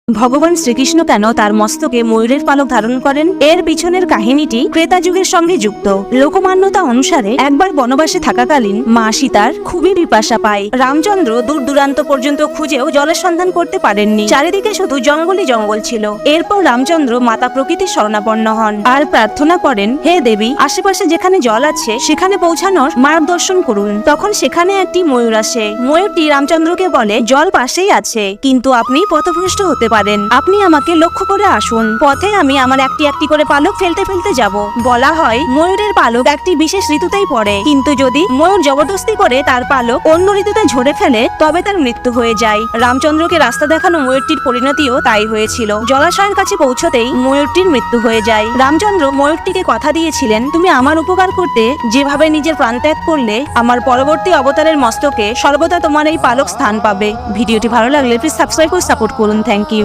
ভগবান শ্রীকৃষ্ণ কেন তার মস্তকে ময়ূরের পালক ধারণ করেন? এর পিছনের কাহিনীটি ক্রেতা যুগের সঙ্গে যুক্ত। লোকমান্যতা অনুসারে একবার বনবাসে থাকাকালীন মা সীতার খুবই পিপাসা পায়। রামচন্দ্র দূর দূরান্ত পর্যন্ত খুঁজেও জলের সন্ধান করতে পারেননি। চারিদিকে শুধু জঙ্গলই জঙ্গল ছিল। এরপর রামচন্দ্র মাতা প্রকৃতির শরণাপন্ন হন আর প্রার্থনা করেন, হে দেবী, আশেপাশে যেখানে জল আছে সেখানে পৌঁছানোর মার্গদর্শন করুন। তখন সেখানে একটি ময়ূর আসে। ময়ূরটি রামচন্দ্রকে বলে, জল পাশেই আছে, কিন্তু আপনি পথভ্রষ্ট হতে পারেন। আপনি আমাকে লক্ষ্য করে আসুন। পথে আমি আমার একটি একটি করে পালক ফেলতে ফেলতে যাব। বলা হয় ময়ূরের পালক একটি বিশেষ ঋতুতেই পড়ে, কিন্তু যদি ময়ূর জবরদস্তি করে তার পালক অন্য ঋতুতে ঝরে ফেলে তবে তার মৃত্যু হয়ে যায়। রামচন্দ্রকে রাস্তা দেখানো ময়ূরটির পরিণতিও তাই হয়েছিল। জলাশয়ের কাছে পৌঁছতেই ময়ূরটির মৃত্যু হয়ে যায়। রামচন্দ্র ময়ূরটিকে কথা দিয়েছিলেন, তুমি আমার উপকার করতে যেভাবে নিজের প্রাণ ত্যাগ করলে, আমার পরবর্তী অবতারের মস্তকে সর্বদা তোমার এই পালক স্থান পাবে। ভিডিওটি ভালো লাগলে প্লিজ সাবস্ক্রাইব করে সাপোর্ট করুন। Thank you.